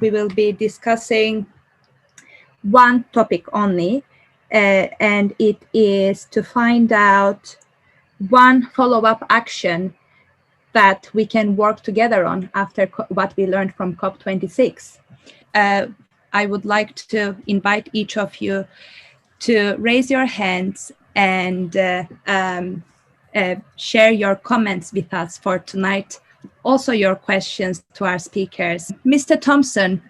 we will be discussing one topic only, and it is to find out one follow-up action that we can work together on after what we learned from COP26. I would like to invite each of you to raise your hands and share your comments with us for tonight. Also your questions to our speakers. Mr. Thompson,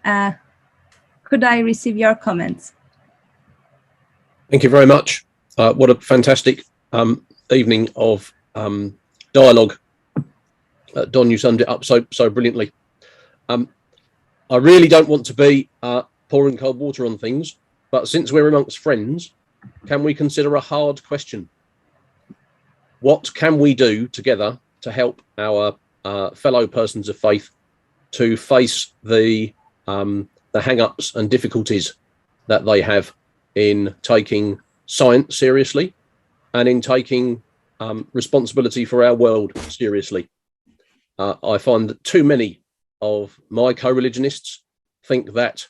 could I receive your comments? Thank you very much. What a fantastic evening of dialogue. Don, you summed it up so brilliantly. I really don't want to be pouring cold water on things, but since we're amongst friends, can we consider a hard question? What can we do together to help our fellow persons of faith to face the hang-ups and difficulties that they have in taking science seriously and in taking responsibility for our world seriously? I find that too many of my co-religionists think that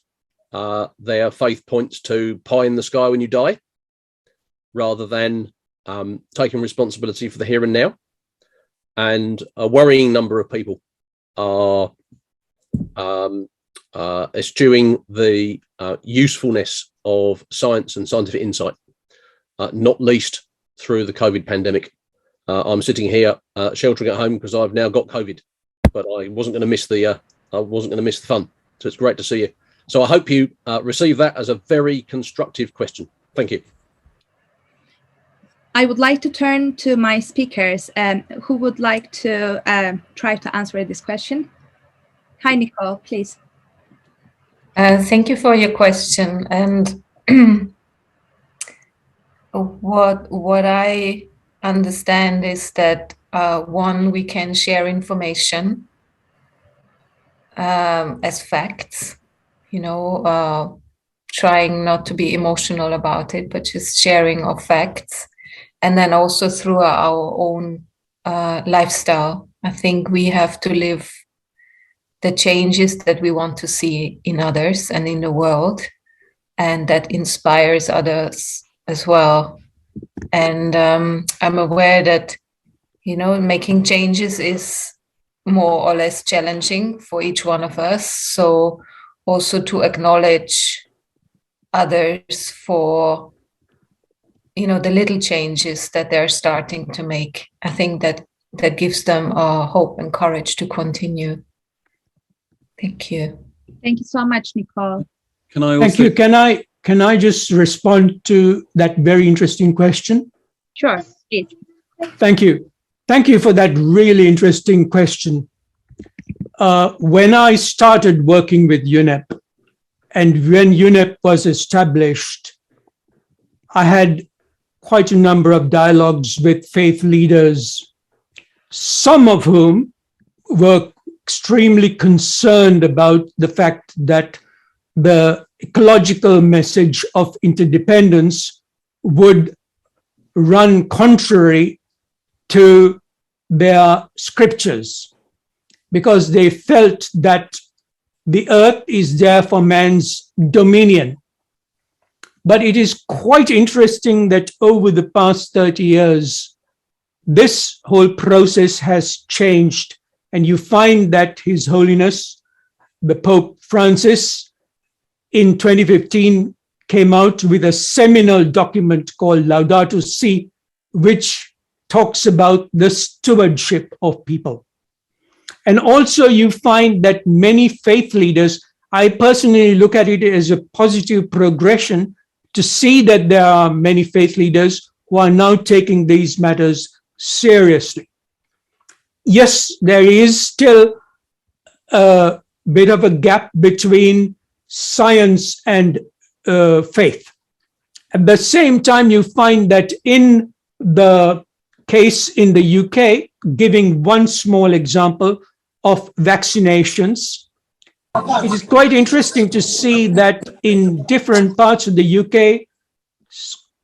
their faith points to pie in the sky when you die, rather than taking responsibility for the here and now. And a worrying number of people are eschewing the usefulness of science and scientific insight, not least through the COVID pandemic. I'm sitting here sheltering at home because I've now got COVID, but I wasn't going to miss the fun. So it's great to see you. So I hope you receive that as a very constructive question. Thank you. I would like to turn to my speakers who would like to try to answer this question. Hi, Nicole, please. Thank you for your question. And what I understand is that one, we can share information as facts, you know, trying not to be emotional about it, but just sharing of facts. And then also through our own lifestyle, I think we have to live the changes that we want to see in others and in the world, and that inspires others as well. And I'm aware that, you know, making changes is more or less challenging for each one of us. So also to acknowledge others for, you know, the little changes that they're starting to make. I think that gives them hope and courage to continue. Thank you. Thank you so much, Nicole. Can I also... Thank you. Can I just respond to that very interesting question? Sure, please. Thank you. Thank you for that really interesting question. When I started working with UNEP, and when UNEP was established, I had quite a number of dialogues with faith leaders, some of whom were extremely concerned about the fact that the ecological message of interdependence would run contrary to their scriptures, because they felt that the earth is there for man's dominion. But it is quite interesting that over the past 30 years, this whole process has changed. And you find that His Holiness, the Pope Francis, in 2015 came out with a seminal document called Laudato Si, which talks about the stewardship of people. And also you find that many faith leaders, I personally look at it as a positive progression to see that there are many faith leaders who are now taking these matters seriously. Yes, there is still a bit of a gap between science and faith. At the same time, you find that in the case in the UK, giving one small example of vaccinations, it is quite interesting to see that in different parts of the UK,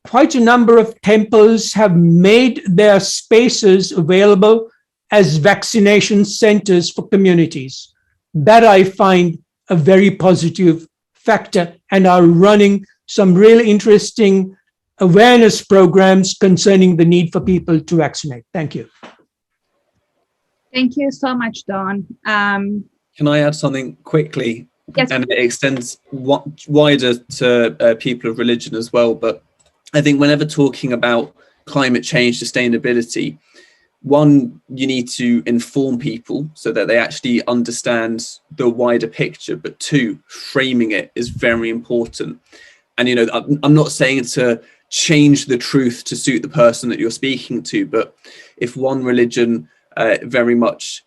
quite a number of temples have made their spaces available as vaccination centers for communities. That I find a very positive factor and are running some really interesting awareness programs concerning the need for people to vaccinate. Thank you. Thank you so much, Don. Can I add something quickly? Yes. And it extends wider to people of religion as well. But I think whenever talking about climate change, sustainability, one, you need to inform people so that they actually understand the wider picture. But two, framing it is very important. And, you know, I'm not saying to change the truth to suit the person that you're speaking to, but if one religion very much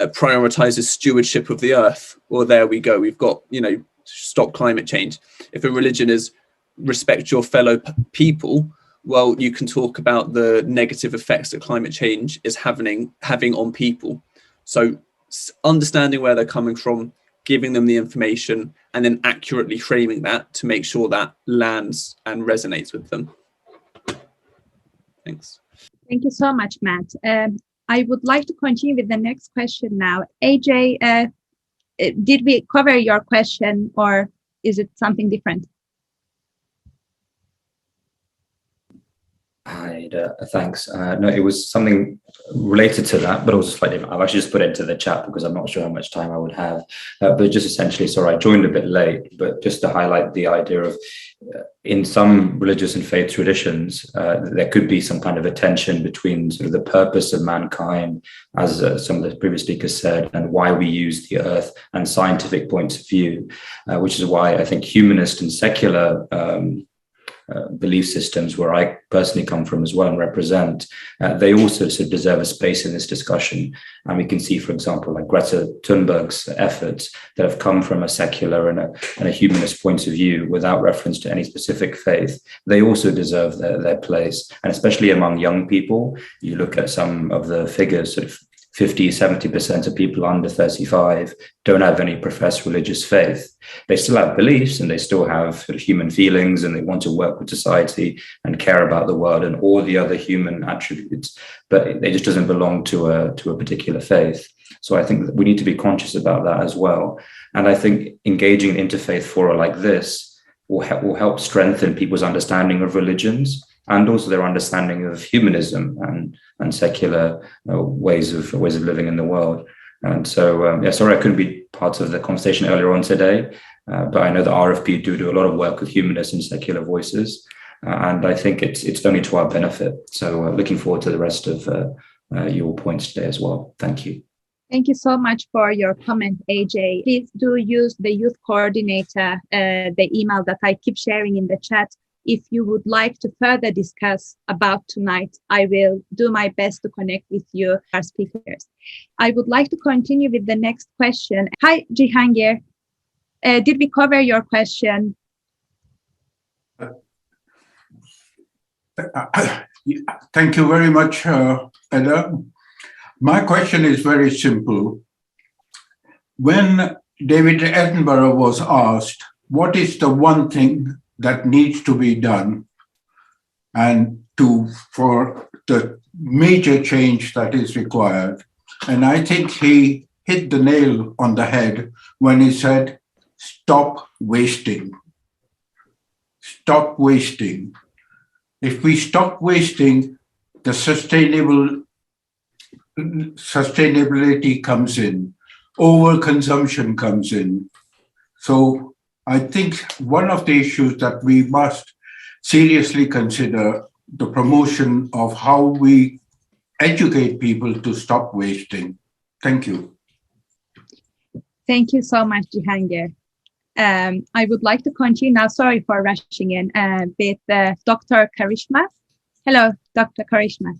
prioritizes stewardship of the earth, well, there we go. We've got, you know, stop climate change. If a religion is respect your fellow people, well, you can talk about the negative effects that climate change is having on people. So understanding where they're coming from, giving them the information, and then accurately framing that to make sure that lands and resonates with them. Thanks. Thank you so much, Matt. I would like to continue with the next question now. AJ, did we cover your question or is it something different? Hi, thanks. No, it was something related to that, but also slightly different. I've actually just put it into the chat because I'm not sure how much time I would have. But just essentially, sorry, I joined a bit late, but just to highlight the idea of in some religious and faith traditions, there could be some kind of a tension between sort of the purpose of mankind, as some of the previous speakers said, and why we use the earth and scientific points of view, which is why I think humanist and secular belief systems, where I personally come from as well and represent, they also sort of deserve a space in this discussion. And we can see, for example, like Greta Thunberg's efforts that have come from a secular and a humanist point of view without reference to any specific faith. They also deserve their place. And especially among young people, you look at some of the figures, sort of 50-70% of people under 35 don't have any professed religious faith. They still have beliefs and they still have sort of human feelings, and they want to work with society and care about the world and all the other human attributes, but it just doesn't belong to a particular faith. So I think that we need to be conscious about that as well. And I think engaging in interfaith fora like this will help strengthen people's understanding of religions and also their understanding of humanism and secular ways of living in the world. And so, sorry I couldn't be part of the conversation earlier on today, but I know the RFP do a lot of work with humanist and secular voices, and I think it's only to our benefit. So looking forward to the rest of your points today as well. Thank you. Thank you so much for your comment, AJ. Please do use the youth coordinator, the email that I keep sharing in the chat. If you would like to further discuss about tonight, I will do my best to connect with you, our speakers. I would like to continue with the next question. Hi, Jihangir. Did we cover your question? Thank you very much, Eda. My question is very simple. When David Attenborough was asked, what is the one thing that needs to be done and for the major change that is required? And I think he hit the nail on the head when he said, stop wasting. Stop wasting. If we stop wasting, the sustainability comes in, overconsumption comes in. So I think one of the issues that we must seriously consider the promotion of how we educate people to stop wasting. Thank you. Thank you so much, Jihangir. I would like to continue now. Sorry for rushing in with Dr. Karishma. Hello, Dr. Karishma.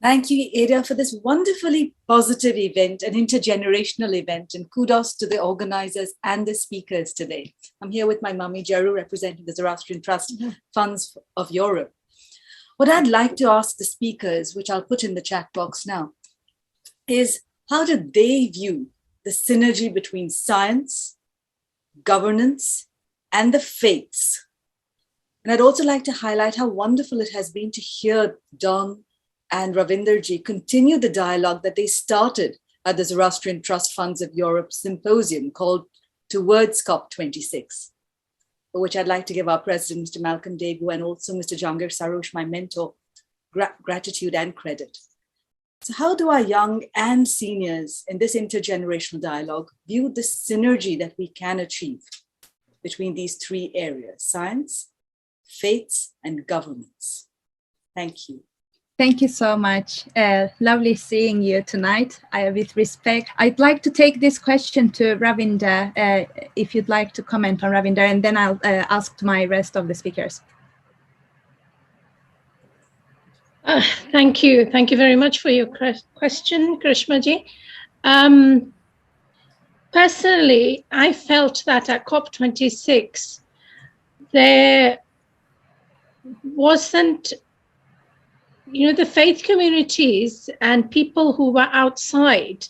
Thank you, Ada, for this wonderfully positive event, an intergenerational event, and kudos to the organizers and the speakers today. I'm here with my mummy, Jeru, representing the Zoroastrian Trust Funds of Europe. What I'd like to ask the speakers, which I'll put in the chat box now, is how do they view the synergy between science, governance, and the faiths? And I'd also like to highlight how wonderful it has been to hear Don and Ravinderji continue the dialogue that they started at the Zoroastrian Trust Funds of Europe Symposium called towards COP26, for which I'd like to give our president, Mr. Malcolm Degu, and also Mr. Jahangir Sarosh, my mentor, gratitude and credit. So how do our young and seniors in this intergenerational dialogue view the synergy that we can achieve between these three areas: science, faiths, and governments? Thank you. Thank you so much. Lovely seeing you tonight. With respect, I'd like to take this question to Ravinder, if you'd like to comment on Ravinder, and then I'll ask to my rest of the speakers. Thank you. Thank you very much for your question, Krishmaji. Personally, I felt that at COP26, there wasn't, the faith communities and people who were outside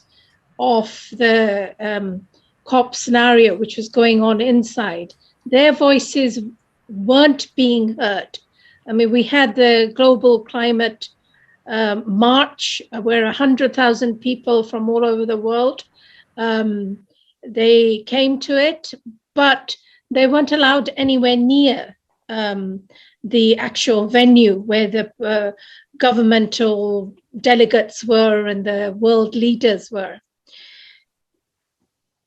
of the COP scenario, which was going on inside, their voices weren't being heard. I mean, we had the global climate march where 100,000 people from all over the world, they came to it, but they weren't allowed anywhere near the actual venue where the governmental delegates were and the world leaders were.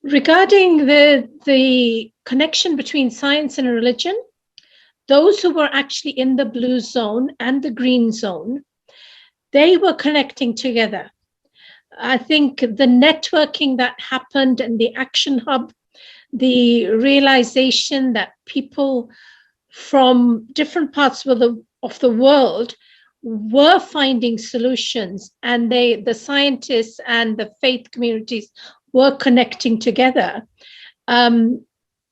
Regarding the connection between science and religion, those who were actually in the blue zone and the green zone, they were connecting together. I think the networking that happened and the action hub, the realization that people from different parts of the world were finding solutions, and the scientists and the faith communities were connecting together.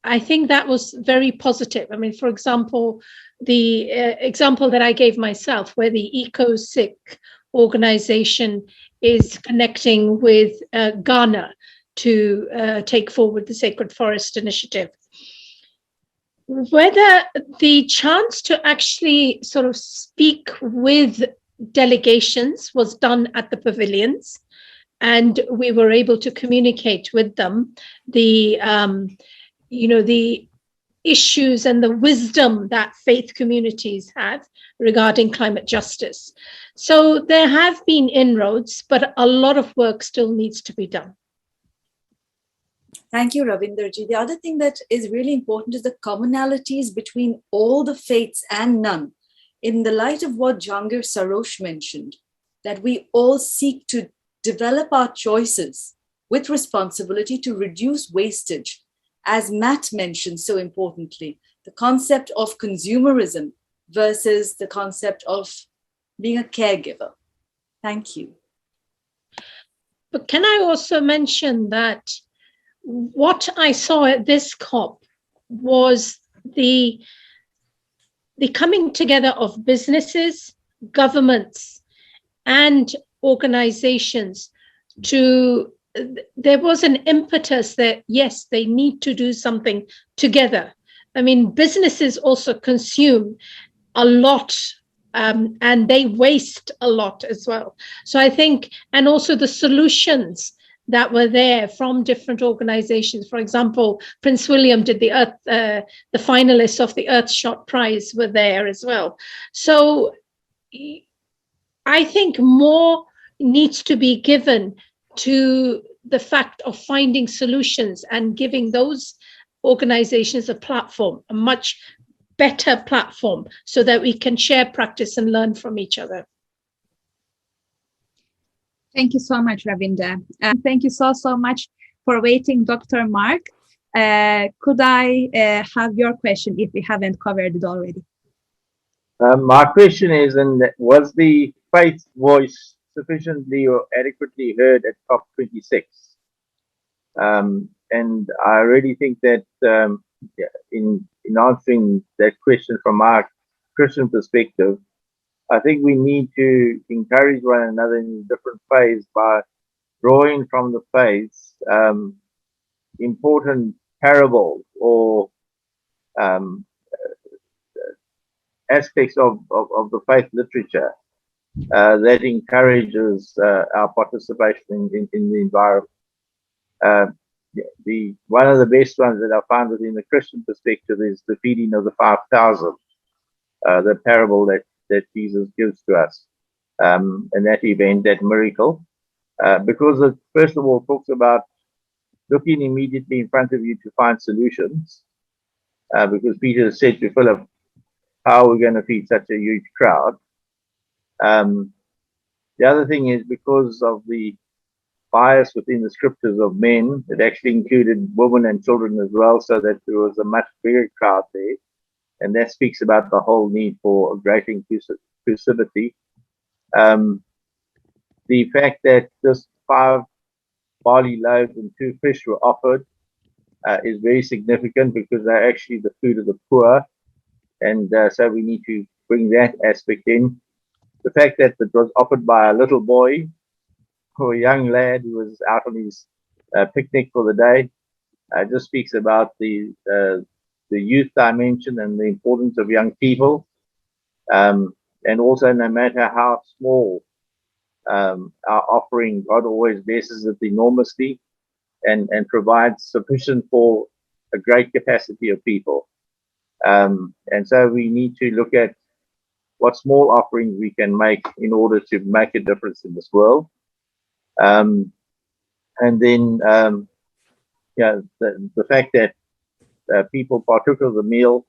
I think that was very positive. I mean, for example, the example that I gave myself, where the EcoSIC organization is connecting with Ghana to take forward the Sacred Forest Initiative. Whether the chance to actually sort of speak with delegations was done at the pavilions, and we were able to communicate with them the issues and the wisdom that faith communities have regarding climate justice. So there have been inroads, but a lot of work still needs to be done. Thank you, Ravinderji. The other thing that is really important is the commonalities between all the faiths and none. In the light of what Jahangir Sarosh mentioned, that we all seek to develop our choices with responsibility to reduce wastage. As Matt mentioned so importantly, the concept of consumerism versus the concept of being a caregiver. Thank you. But can I also mention that what I saw at this COP was the coming together of businesses, governments, and organizations there was an impetus that, yes, they need to do something together. I mean, businesses also consume a lot and they waste a lot as well. So I think, and also the solutions that were there from different organizations. For example, Prince William did the finalists of the Earthshot Prize were there as well. So I think more needs to be given to the fact of finding solutions and giving those organizations a platform, a much better platform, so that we can share practice and learn from each other. Thank you so much, Ravinder. Thank you so much for waiting, Dr. Mark. Could I have your question if we haven't covered it already? My question is, was the faith voice sufficiently or adequately heard at COP26? And I really think that in answering that question from our Christian perspective, I think we need to encourage one another in different faiths by drawing from the faiths important parables or aspects of the faith literature that encourages our participation in the environment. one of the best ones that I found within the Christian perspective is the feeding of the 5,000, the parable that Jesus gives to us, and that event, that miracle, because it first of all talks about looking immediately in front of you to find solutions, because Peter said to Philip, how are we going to feed such a huge crowd? The other thing is because of the bias within the scriptures of men, it actually included women and children as well, so that there was a much bigger crowd there. And that speaks about the whole need for a great inclusivity. The fact that just 5 barley loaves and 2 fish were offered is very significant, because they're actually the food of the poor. And so we need to bring that aspect in. The fact that it was offered by a little boy or a young lad who was out on his picnic for the day just speaks about the youth dimension and the importance of young people. And also, no matter how small our offering, God always blesses it enormously and provides sufficient for a great capacity of people. And so we need to look at what small offerings we can make in order to make a difference in this world. And then, the fact that people partook of the meal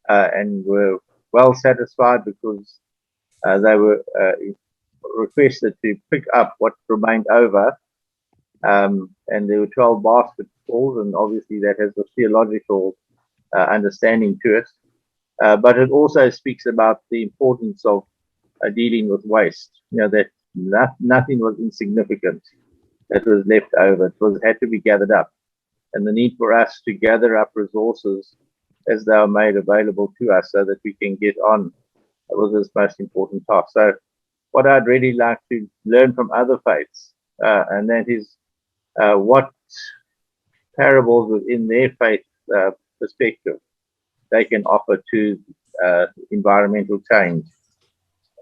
and were well satisfied, because they were requested to pick up what remained over. And there were 12 basketfuls, and obviously that has a theological understanding to it. But it also speaks about the importance of dealing with waste. That nothing was insignificant that was left over. It had to be gathered up, and the need for us to gather up resources as they are made available to us, so that we can get on with this most important task. So, what I'd really like to learn from other faiths, and that is what parables within their faith perspective they can offer to environmental change,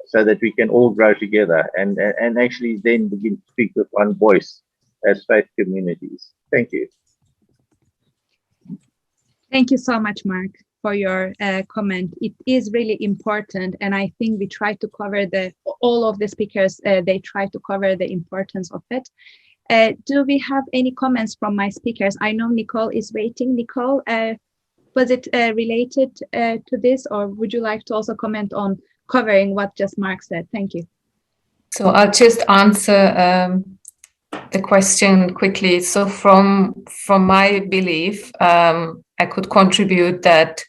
so that we can all grow together and actually then begin to speak with one voice as faith communities. Thank you. Thank you so much, Mark, for your comment. It is really important, and I think we try to cover all of the speakers, they try to cover the importance of it. Do we have any comments from my speakers? I know Nicole is waiting. Nicole, was it related to this, or would you like to also comment on covering what just Mark said? Thank you. So I'll just answer the question quickly. So from my belief, I could contribute that,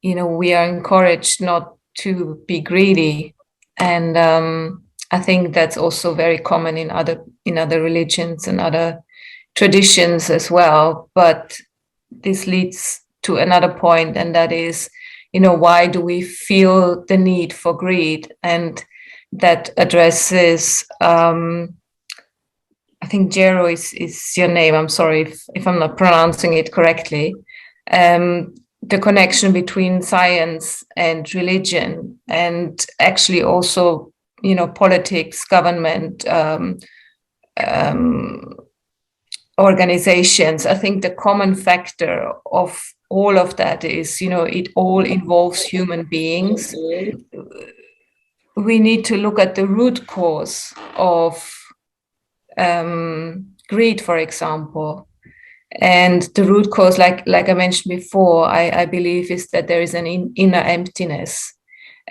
we are encouraged not to be greedy, and I think that's also very common in other religions and other traditions as well. But this leads to another point, and that is, why do we feel the need for greed? And that addresses, I think Jero is your name. I'm sorry if I'm not pronouncing it correctly. The connection between science and religion, and actually also, politics, government, organizations. I think the common factor of all of that is, it all involves human beings. We need to look at the root cause of greed, for example. And the root cause, like I mentioned before, I believe is that there is an inner emptiness.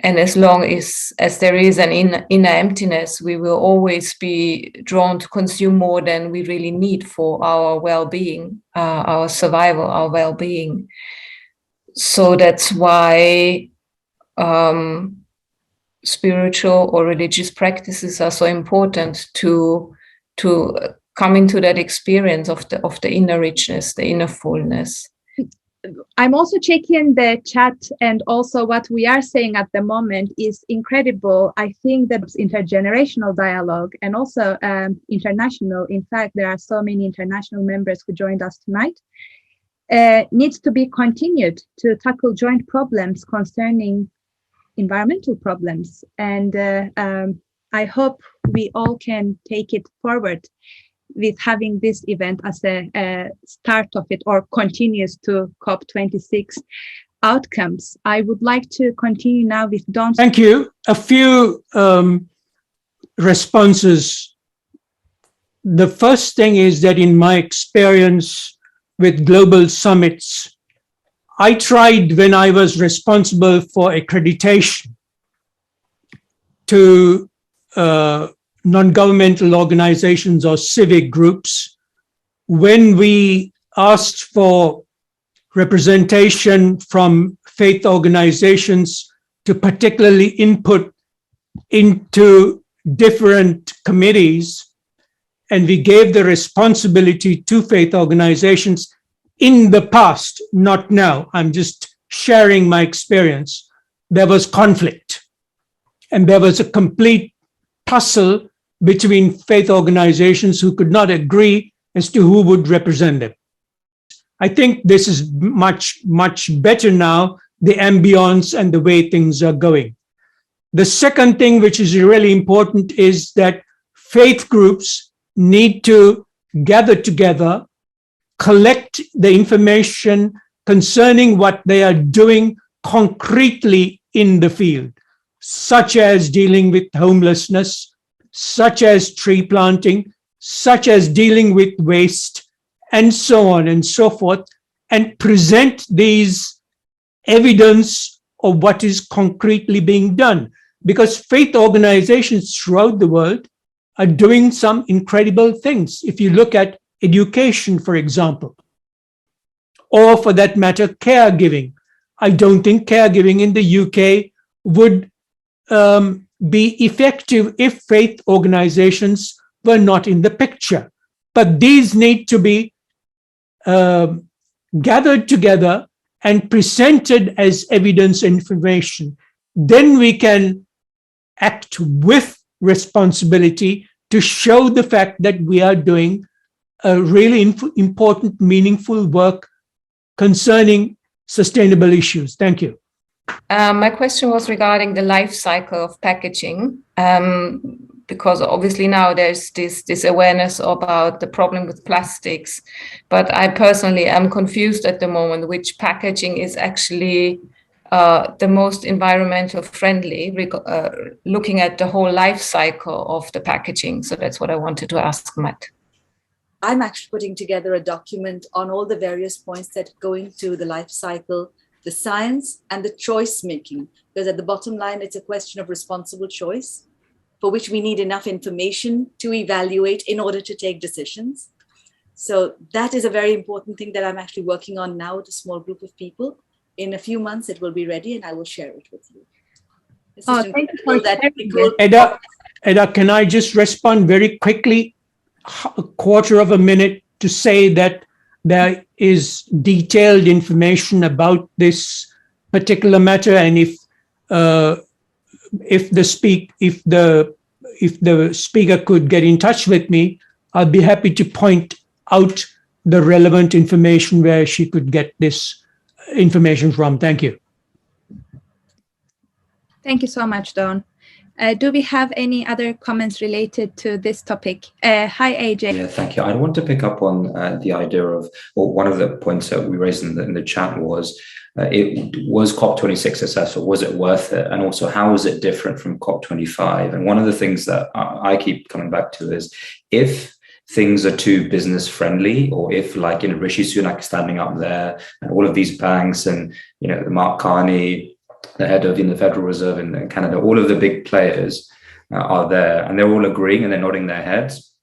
And as long as there is an inner emptiness, we will always be drawn to consume more than we really need for our well-being, our survival, our well-being. So that's why spiritual or religious practices are so important to come into that experience of the inner richness, the inner fullness. I'm also checking the chat, and also what we are saying at the moment is incredible. I think that intergenerational dialogue and also international, in fact, there are so many international members who joined us tonight, needs to be continued to tackle joint problems concerning environmental problems. And I hope we all can take it forward. with having this event as a start of it, or continues to COP26 outcomes. I would like to continue now with Don. Thank you. A few responses. The first thing is that in my experience with global summits, I tried, when I was responsible for accreditation to non-governmental organizations or civic groups, when we asked for representation from faith organizations to particularly input into different committees, and we gave the responsibility to faith organizations in the past, not now. I'm just sharing my experience. There was conflict, and there was a complete tussle between faith organizations who could not agree as to who would represent them. I think this is much, much better now, the ambience and the way things are going. The second thing, which is really important, is that faith groups need to gather together, collect the information concerning what they are doing concretely in the field, such as dealing with homelessness, such as tree planting, such as dealing with waste, and so on and so forth, and present these evidence of what is concretely being done. Because faith organizations throughout the world are doing some incredible things. If you look at education, for example, or for that matter, caregiving. I don't think caregiving in the UK would be effective if faith organizations were not in the picture. But these need to be gathered together and presented as evidence and information. Then we can act with responsibility to show the fact that we are doing a really important, meaningful work concerning sustainable issues. Thank you. My question was regarding the life cycle of packaging, because obviously now there's this awareness about the problem with plastics, but I personally am confused at the moment which packaging is actually the most environmental friendly, looking at the whole life cycle of the packaging. So that's what I wanted to ask Matt. I'm actually putting together a document on all the various points that go into the life cycle, the science and the choice making, because at the bottom line, it's a question of responsible choice, for which we need enough information to evaluate in order to take decisions. So that is a very important thing that I'm actually working on now with a small group of people. In a few months, it will be ready and I will share it with you. Thank you for that. Edda, can I just respond very quickly? A quarter of a minute to say that there is detailed information about this particular matter, and if the speaker could get in touch with me, I'd be happy to point out the relevant information where she could get this information from. Thank you. Thank you so much, Dawn. Do we have any other comments related to this topic? Hi, AJ. Yeah, thank you. I want to pick up on the idea of, well, one of the points that we raised in the chat was, it was COP26 successful? Was it worth it? And also, how is it different from COP25? And one of the things that I keep coming back to is, if things are too business friendly, or if, like, Rishi Sunak standing up there and all of these banks and, Mark Carney, the head of the Federal Reserve in Canada, all of the big players are there, and they're all agreeing and they're nodding their heads.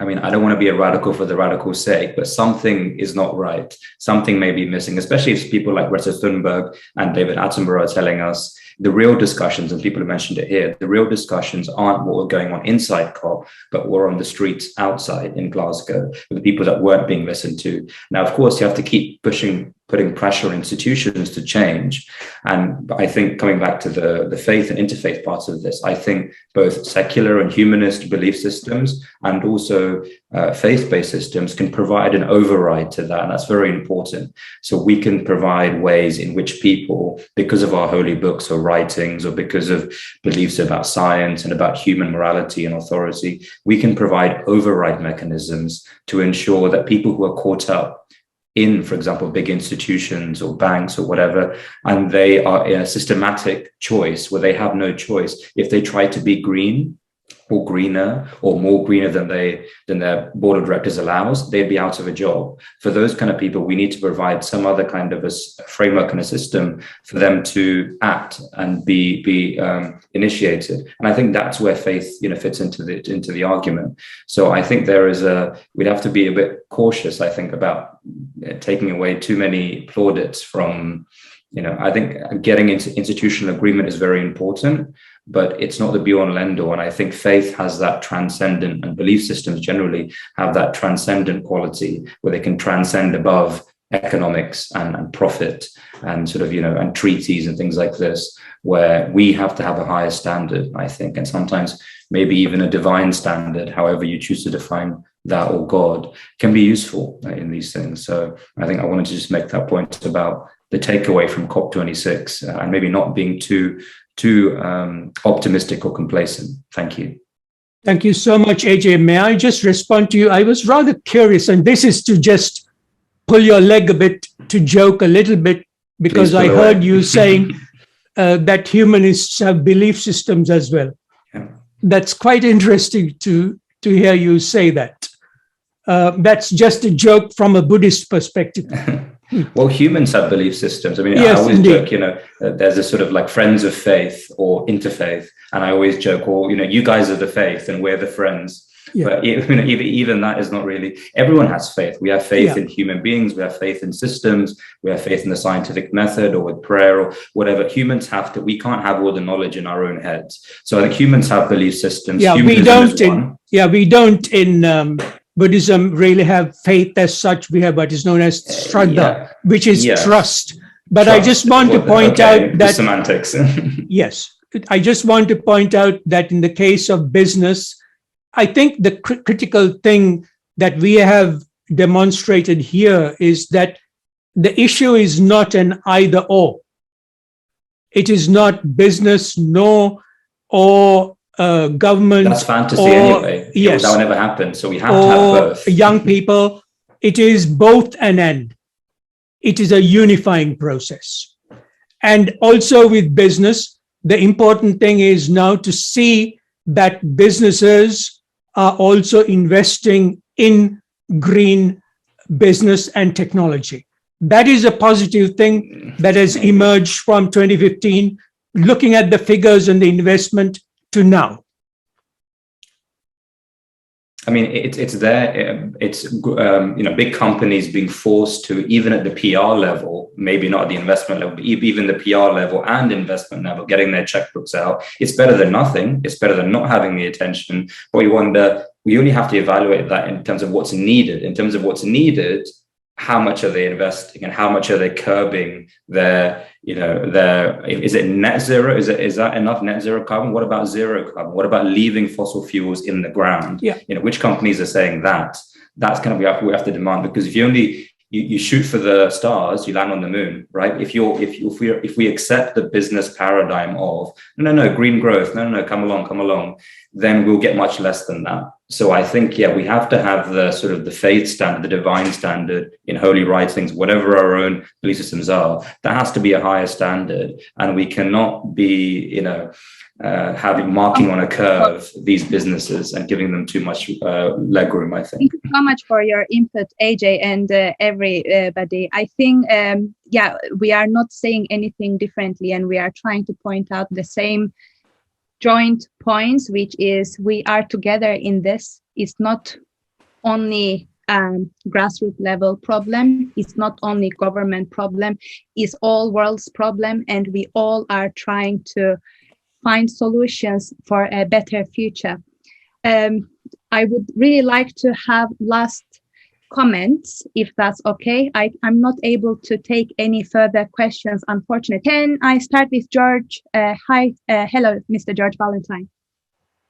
I mean, I don't want to be a radical for the radical's sake, but something is not right. Something may be missing, especially if people like Greta Thunberg and David Attenborough are telling us the real discussions, and people have mentioned it here, the real discussions aren't what were going on inside COP, but were on the streets outside in Glasgow with the people that weren't being listened to. Now, of course, you have to keep pushing putting pressure on institutions to change. And I think coming back to the faith and interfaith parts of this, I think both secular and humanist belief systems and also faith-based systems can provide an override to that. And that's very important. So we can provide ways in which people, because of our holy books or writings, or because of beliefs about science and about human morality and authority, we can provide override mechanisms to ensure that people who are caught up in, for example, big institutions or banks or whatever, and they are in a systematic choice where they have no choice. If they try to be green or greener or more greener than their board of directors allows, they'd be out of a job. For those kind of people, we need to provide some other kind of a framework and a system for them to act and be initiated. And I think that's where faith, fits into the argument. So I think we'd have to be a bit cautious, I think, about taking away too many plaudits from, I think getting into institutional agreement is very important, but it's not the be all and end all. And I think faith has that transcendent, and belief systems generally have that transcendent quality where they can transcend above economics and profit and sort of, and treaties and things like this, where we have to have a higher standard, I think, and sometimes maybe even a divine standard, however you choose to define that, or God, can be useful in these things. So I think I wanted to just make that point about the takeaway from COP26 and maybe not being too optimistic or complacent. Thank you. Thank you so much, AJ. May I just respond to you? I was rather curious, and this is to just pull your leg a bit, to joke a little bit, because I heard you saying that humanists have belief systems as well. Yeah. That's quite interesting to hear you say that. That's just a joke from a Buddhist perspective. Well, humans have belief systems. I mean, yes, I always indeed. joke, there's a sort of like friends of faith or interfaith. And I always joke, well, you guys are the faith and we're the friends. Yeah. But even that is not really, everyone has faith. We have faith in human beings. We have faith in systems. We have faith in the scientific method or with prayer or whatever. Humans we can't have all the knowledge in our own heads. So I think humans have belief systems. Yeah, we don't in Buddhism really have faith as such. We have what is known as Shraddha, which is trust. But trust. I just want to point out that semantics. Yes, I just want to point out that in the case of business, I think the critical thing that we have demonstrated here is that the issue is not an either or. It is not business, or government. That's fantasy anyway. Yes. That will never happen. So we have to have both. Young people, it is both an end. It is a unifying process. And also with business, the important thing is now to see that businesses are also investing in green business and technology. That is a positive thing that has emerged from 2015, looking at the figures and the investment to now. I mean, it's there. It's big companies being forced to, even at the PR level, maybe not at the investment level, but even the PR level and investment level, getting their checkbooks out. It's better than nothing. It's better than not having the attention. But we only have to evaluate that in terms of what's needed. In terms of what's needed, how much are they investing and how much are they curbing their is it net zero? Is that enough net zero carbon? What about zero carbon? What about leaving fossil fuels in the ground? Yeah. Which companies are saying that? That's kind of we have to demand, because if you shoot for the stars, you land on the moon, right? If we accept the business paradigm of no green growth, no come along, then we'll get much less than that. So I think we have to have the sort of the faith standard, the divine standard in holy writings, whatever our own belief systems are. That has to be a higher standard, and we cannot be marking on a curve these businesses and giving them too much leg room, I think. Thank you so much for your input, AJ, and everybody. I think, we are not saying anything differently, and we are trying to point out the same joint points, which is we are together in this. It's not only grassroots level problem. It's not only government problem. It's all world's problem, and we all are trying to find solutions for a better future. I would really like to have last comments, if that's okay. I'm not able to take any further questions, unfortunately. Can I start with George? Hello, Mr. George Valentine.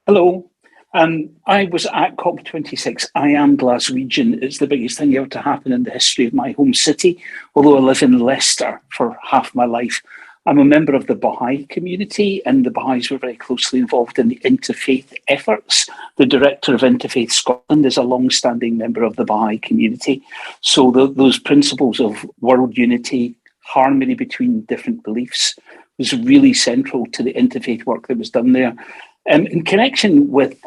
Hello. I was at COP26. I am Glaswegian. It's the biggest thing ever to happen in the history of my home city, although I live in Leicester for half my life. I'm a member of the Baha'i community, and the Baha'is were very closely involved in the interfaith efforts. The director of Interfaith Scotland is a long-standing member of the Baha'i community. So those principles of world unity, harmony between different beliefs was really central to the interfaith work that was done there. In connection with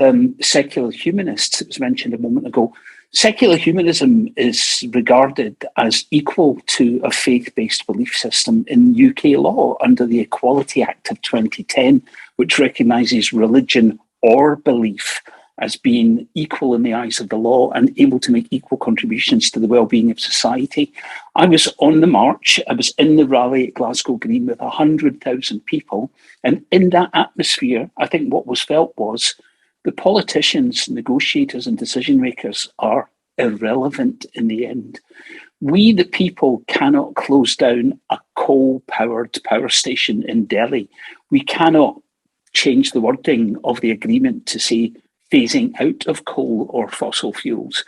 secular humanists, it was mentioned a moment ago, secular humanism is regarded as equal to a faith-based belief system in UK law under the Equality Act of 2010, which recognises religion or belief as being equal in the eyes of the law and able to make equal contributions to the well-being of society. I was on the march, I was in the rally at Glasgow Green with 100,000 people, and in that atmosphere, I think what was felt was the politicians, negotiators and decision makers are irrelevant in the end. We, the people, cannot close down a coal-powered power station in Delhi. We cannot change the wording of the agreement to say phasing out of coal or fossil fuels.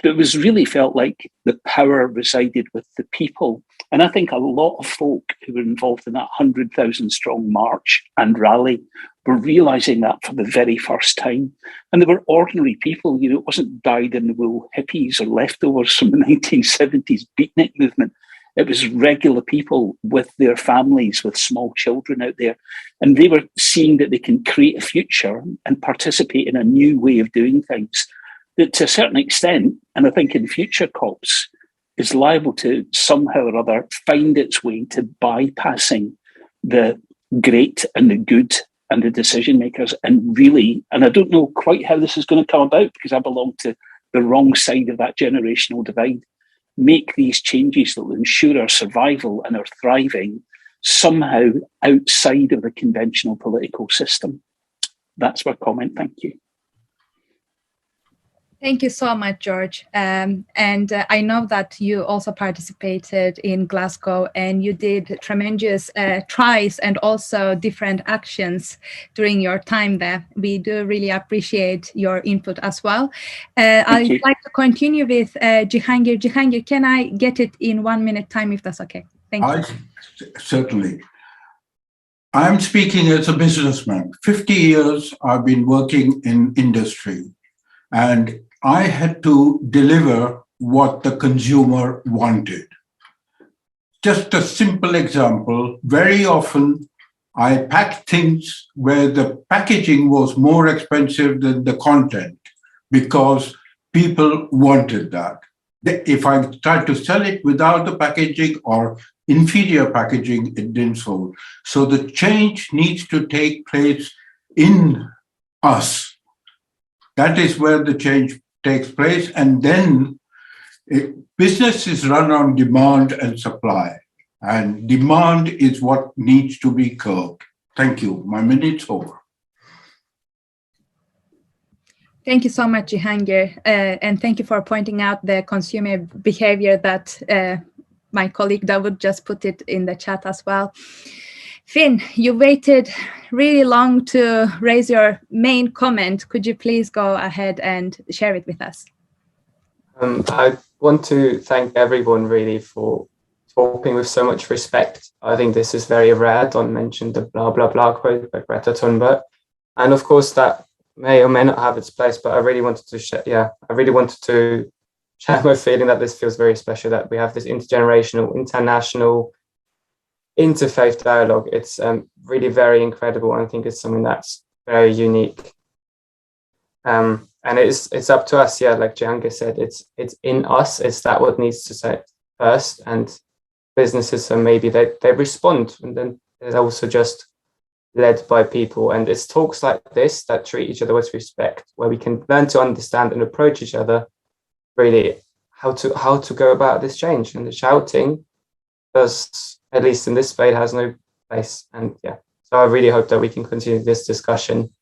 But it was really felt like the power resided with the people. And I think a lot of folk who were involved in that 100,000 strong march and rally were realising that for the very first time. And they were ordinary people, you know, it wasn't dyed-in-the-wool hippies or leftovers from the 1970s beatnik movement. It was regular people with their families, with small children out there. And they were seeing that they can create a future and participate in a new way of doing things that to a certain extent, and I think in future COPs, is liable to somehow or other find its way to bypassing the great and the good and the decision makers. And really, and I don't know quite how this is going to come about because I belong to the wrong side of that generational divide, make these changes that will ensure our survival and our thriving somehow outside of the conventional political system. That's my comment. Thank you. Thank you so much, George. And I know that you also participated in Glasgow and you did tremendous tries and also different actions during your time there. We do really appreciate your input as well. I'd like to continue with Jihangir. Jihangir, can I get it in 1 minute time if that's okay? Thank you. Certainly. I'm speaking as a businessman. 50 years I've been working in industry, and I had to deliver what the consumer wanted. Just a simple example, very often I packed things where the packaging was more expensive than the content because people wanted that. If I tried to sell it without the packaging or inferior packaging, it didn't sold. So the change needs to take place in us. That is where the change takes place. And then business is run on demand and supply. And demand is what needs to be curbed. Thank you. My minute's over. Thank you so much, Jihangir. And thank you for pointing out the consumer behavior that my colleague Dawood just put it in the chat as well. Finn, you waited really long to raise your main comment. Could you please go ahead and share it with us? I want to thank everyone really for talking with so much respect. I think this is very rare. Don't mention the blah, blah, blah quote by Greta Thunberg. And of course that may or may not have its place, but I really wanted to share, share my feeling that this feels very special, that we have this intergenerational, international, interfaith dialogue. It's really very incredible. And I think it's something that's very unique. And it's up to us, like Jihangir said, it's in us. It's that what needs to say first. And businesses, so maybe they respond, and then they're also just led by people. And it's talks like this that treat each other with respect, where we can learn to understand and approach each other really how to go about this change. And the shouting does, at least in this debate, has no place. And so I really hope that we can continue this discussion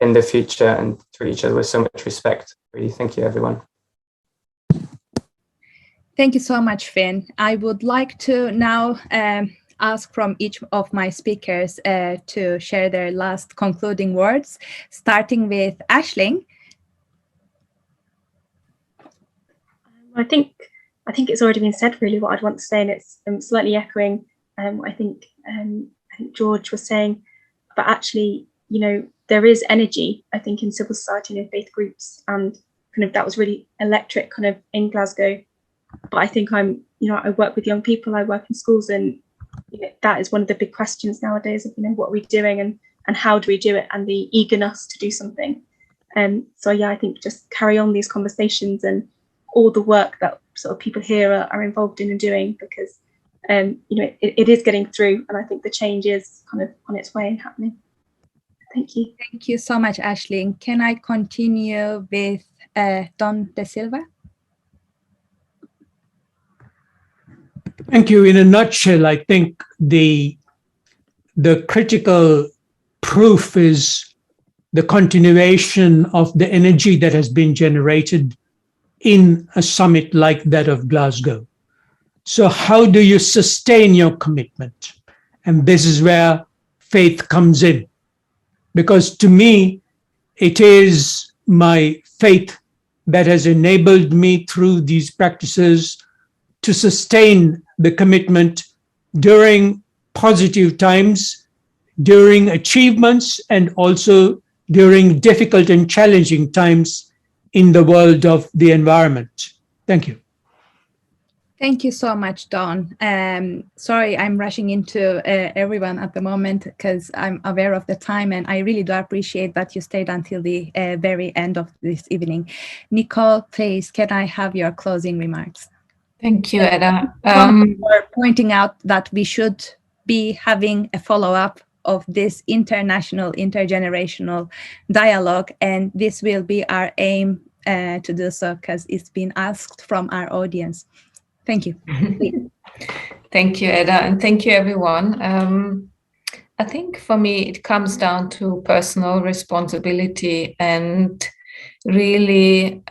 in the future and treat each other with so much respect. Really, thank you, everyone. Thank you so much, Finn. I would like to now ask from each of my speakers to share their last concluding words, starting with Aisling. I think it's already been said really what I'd want to say, and it's slightly echoing what I think George was saying. But actually, there is energy, I think, in civil society and in faith groups, and kind of that was really electric kind of in Glasgow. But I think I work with young people, I work in schools, and that is one of the big questions nowadays of what are we doing and how do we do it, and the eagerness to do something. So yeah, I think just carry on these conversations and all the work that sort of people here are involved in and doing, because it is getting through, and I think the change is kind of on its way and happening. Thank you. Thank you so much, Aisling. Can I continue with Don De Silva? Thank you. In a nutshell, I think the critical proof is the continuation of the energy that has been generated in a summit like that of Glasgow. So how do you sustain your commitment? And this is where faith comes in. Because to me, it is my faith that has enabled me through these practices to sustain the commitment during positive times, during achievements, and also during difficult and challenging times in the world of the environment. Thank you. Thank you so much, Don. Sorry, I'm rushing into everyone at the moment because I'm aware of the time, and I really do appreciate that you stayed until the very end of this evening. Nicole, please, can I have your closing remarks? Thank you, Eda. For pointing out that we should be having a follow-up of this international, intergenerational dialogue, and this will be our aim to do so because it's been asked from our audience. Thank you. Thank you, Eda, and thank you, everyone. I think for me, it comes down to personal responsibility and really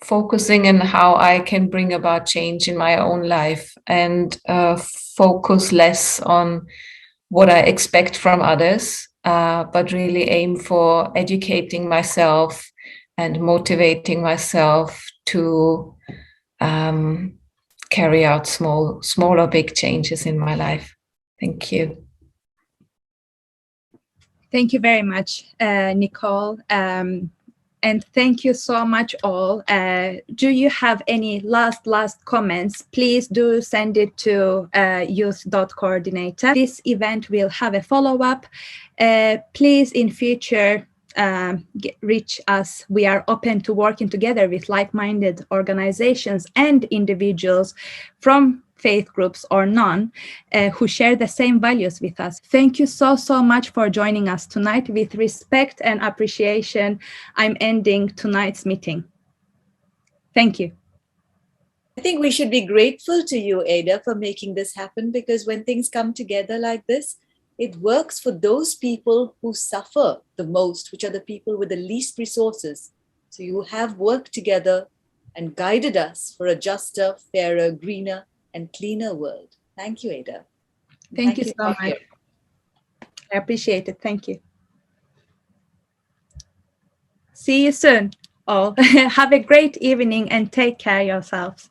focusing on how I can bring about change in my own life and focus less on what I expect from others, but really aim for educating myself and motivating myself to carry out small or big changes in my life. Thank you. Thank you very much, Nicole. And thank you so much all. Do you have any last comments? Please do send it to youth.coordinator. This event will have a follow-up. Please in future, reach us. We are open to working together with like-minded organizations and individuals from faith groups or none who share the same values with us. Thank you so much for joining us tonight. With respect and appreciation, I'm ending tonight's meeting. Thank you. I think we should be grateful to you, Ada, for making this happen, because when things come together like this, it works for those people who suffer the most, which are the people with the least resources. So you have worked together and guided us for a juster, fairer, greener, and cleaner world. Thank you, Ada. Thank you so much. I appreciate it. Thank you. See you soon, all. Have a great evening and take care of yourselves.